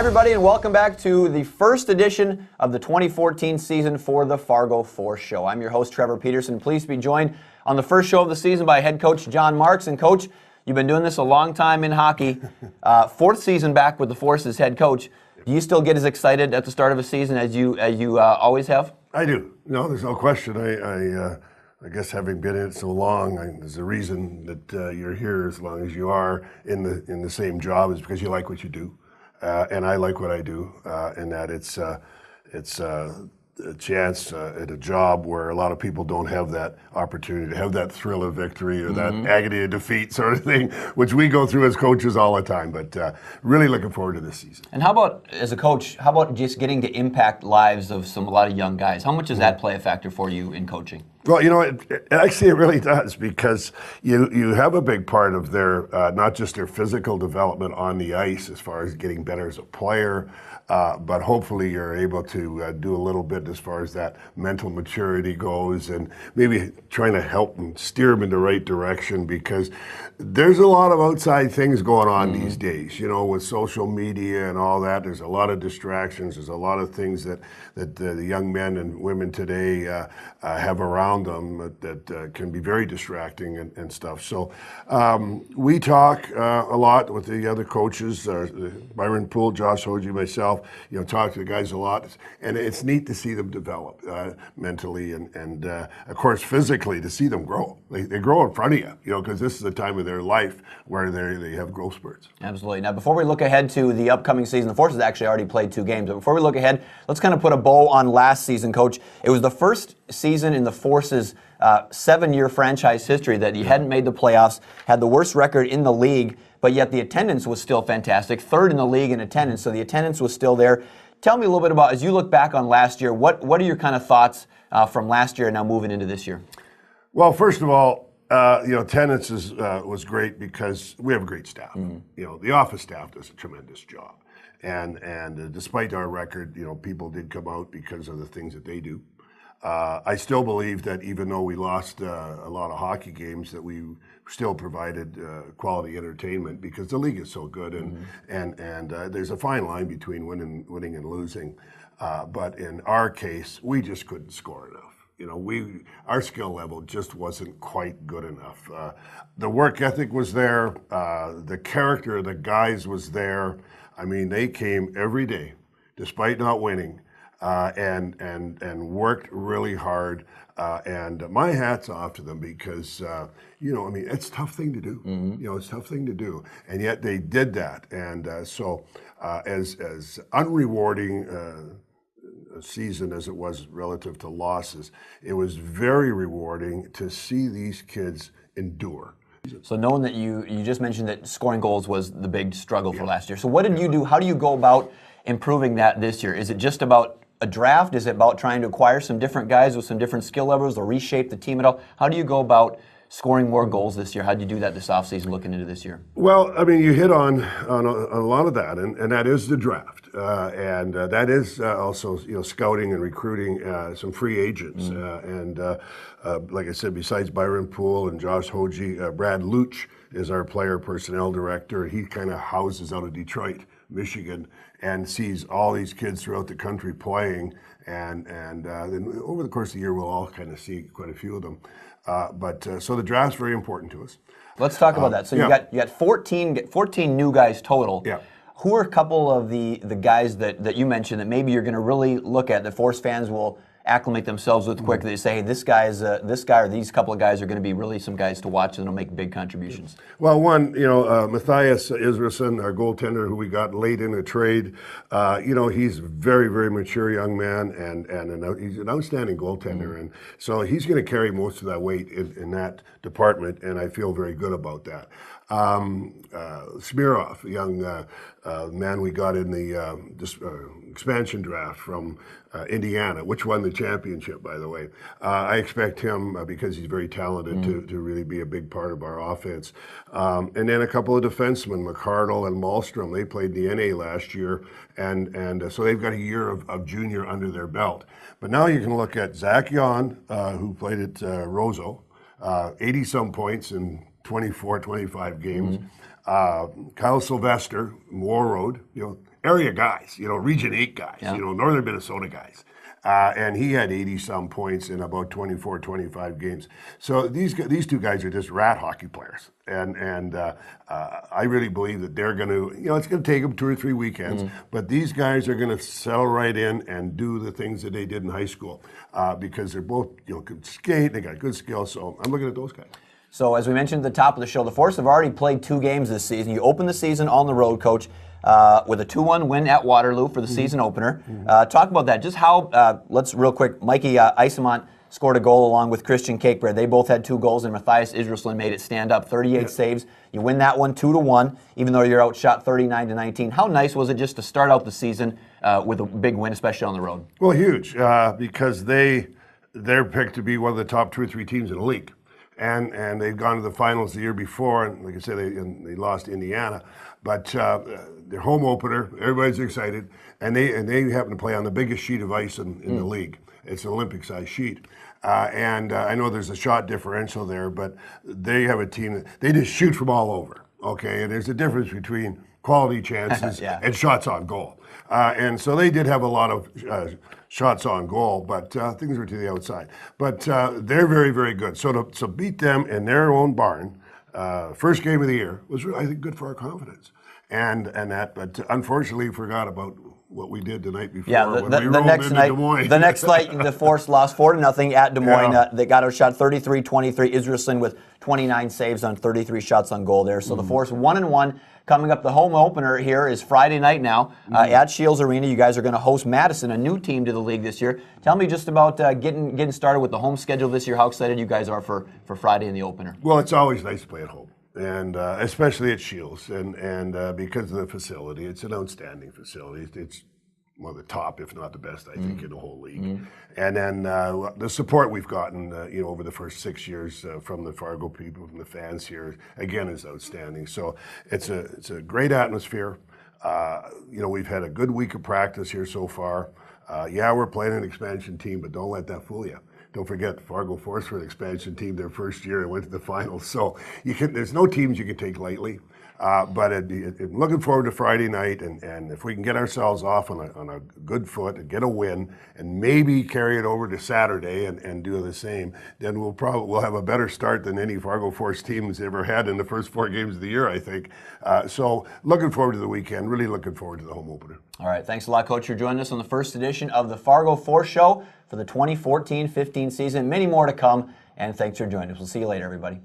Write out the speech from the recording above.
everybody, and welcome back to the first edition of the 2014 season for the Fargo Force Show. I'm your host, Trevor Peterson. Pleased to be joined on the first show of the season by head coach John Marks. And Coach, you've been doing this a long time in hockey. Fourth season back with the Force as head coach. Do you still get as excited at the start of a season as you always have? I do. No, there's no question. I guess having been in it so long, there's a reason that you're here as long as you are in the same job is because you like what you do. And I like what I do, and that it's a chance at a job where a lot of people don't have that opportunity to have that thrill of victory or that agony of defeat sort of thing, which we go through as coaches all the time. But really looking forward to this season. And how about, as a coach, how about just getting to impact lives of a lot of young guys? How much does that play a factor for you in coaching? Well, you know, actually it really does, because you have a big part of their, not just their physical development on the ice as far as getting better as a player, but hopefully you're able to do a little bit as far as that mental maturity goes, and maybe trying to help them steer them in the right direction, because there's a lot of outside things going on these days, you know, with social media and all that. There's a lot of distractions. There's a lot of things that the young men and women today have around them that can be very distracting and stuff. So we talk a lot with the other coaches, Byron Poole, Josh Hoji, myself, you know, talk to the guys a lot. And it's neat to see them develop mentally and of course, physically, to see them grow. They grow in front of you, you know, because this is the time of their life where they have growth spurts. Absolutely. Now, before we look ahead to the upcoming season, the Force has actually already played 2 games. But before we look ahead, let's kind of put a bow on last season, Coach. It was the first season in the Force's 7-year franchise history that you hadn't made the playoffs, had the worst record in the league, but yet the attendance was still fantastic, 3rd in the league in attendance, so the attendance was still there. Tell me a little bit about, as you look back on last year, what are your kind of thoughts from last year and now moving into this year? Well, first of all, you know, attendance was great because we have a great staff. You know, the office staff does a tremendous job. And despite our record, you know, people did come out because of the things that they do. I still believe that even though we lost a lot of hockey games, that we still provided quality entertainment because the league is so good, and there's a fine line between winning and losing. But in our case, we just couldn't score enough. You know, our skill level just wasn't quite good enough. The work ethic was there. The character of the guys was there. I mean, they came every day, despite not winning, and worked really hard. And my hat's off to them because, you know, I mean, it's a tough thing to do. You know, it's a tough thing to do. And yet they did that. And so as unrewarding a season as it was relative to losses, it was very rewarding to see these kids endure. So knowing that you just mentioned that scoring goals was the big struggle for last year. So what did you do? How do you go about improving that this year? Is it just about a draft? Is it about trying to acquire some different guys with some different skill levels or reshape the team at all? How do you go about scoring more goals this year? How did you do that this offseason looking into this year? Well, I mean, you hit on a lot of that, and that is the draft. And that is also, you know, scouting and recruiting some free agents. Like I said, besides Byron Poole and Josh Hoji, Brad Luch is our player personnel director. He kind of houses out of Detroit, Michigan, and sees all these kids throughout the country playing. And then over the course of the year, we'll all kind of see quite a few of them. So the draft's very important to us. Let's talk about that. So you got 14 new guys total. Yeah. Who are a couple of the guys that you mentioned that maybe you're going to really look at, that Force fans will acclimate themselves with quick? They say, hey, this guy or these couple of guys are going to be really some guys to watch and will make big contributions. Well, one, you know, Matthias Israelson, our goaltender, who we got late in a trade, you know, he's a very, very mature young man, and he's an outstanding goaltender, and so he's going to carry most of that weight in that department, and I feel very good about that. Smirov, a young man we got in the expansion draft from Indiana, which won the championship, by the way. I expect him, because he's very talented, to really be a big part of our offense. And then a couple of defensemen, McCardle and Malmstrom, they played in the NA last year, and so they've got a year of junior under their belt. But now you can look at Zach Yon, who played at Roseau, 80-some points in 24, 25 games. Kyle Sylvester, Warroad, you know, area guys, Region 8 guys, Yeah. Northern Minnesota guys. And he had 80-some points in about 24, 25 games. So these two guys are just rat hockey players. And I really believe that they're going to, it's going to take them 2 or 3 weekends, but these guys are going to settle right in and do the things that they did in high school because they're both, could skate, they got good skills. So I'm looking at those guys. So as we mentioned at the top of the show, the Force have already played 2 games this season. You opened the season on the road, Coach, with a 2-1 win at Waterloo for the season opener. Talk about that. Just how, let's real quick, Mikey Isamont scored a goal along with Christian Cakebread. They both had 2 goals, and Matthias Israelson made it stand up. 38 saves. You win that one 2-1, even though you're outshot 39-19. How nice was it just to start out the season with a big win, especially on the road? Well, huge, because they're picked to be one of the top 2 or 3 teams in the league. And they've gone to the finals the year before, and like I said, they lost Indiana. But their home opener, everybody's excited, and they happen to play on the biggest sheet of ice in the league. It's an Olympic-sized sheet. And I know there's a shot differential there, but they have a team that they just shoot from all over, okay? And there's a difference between quality chances and shots on goal. And so they did have a lot of shots on goal, but things were to the outside. But they're very, very good. So to beat them in their own barn, first game of the year, was really, I think, good for our confidence. But unfortunately forgot about what we did the night before. Yeah, the next night, the next night, the Force lost 4-0 at Des Moines. They got outshot 33-23. Israelson with 29 saves on 33 shots on goal there. So the Force 1-1. Coming up, the home opener here is Friday night now at Shields Arena. You guys are going to host Madison, a new team to the league this year. Tell me just about getting started with the home schedule this year. How excited you guys are for Friday in the opener? Well, it's always nice to play at home, and especially at Shields, and because of the facility. It's an outstanding facility. It's one of the top, if not the best, I think, in the whole league. And then the support we've gotten, over the first 6 years from the Fargo people, from the fans here, again, is outstanding. So it's a great atmosphere. We've had a good week of practice here so far. We're playing an expansion team, but don't let that fool you. Don't forget, Fargo Force were an expansion team their first year and went to the finals. So there's no teams you can take lightly. But I'm looking forward to Friday night, and if we can get ourselves off on a good foot and get a win, and maybe carry it over to Saturday and do the same, then we'll have a better start than any Fargo Force team has ever had in the first 4 games of the year, I think. So looking forward to the weekend. Really looking forward to the home opener. All right, thanks a lot, Coach, for joining us on the first edition of the Fargo Force Show for the 2014-15 season. Many more to come, and thanks for joining us. We'll see you later, everybody.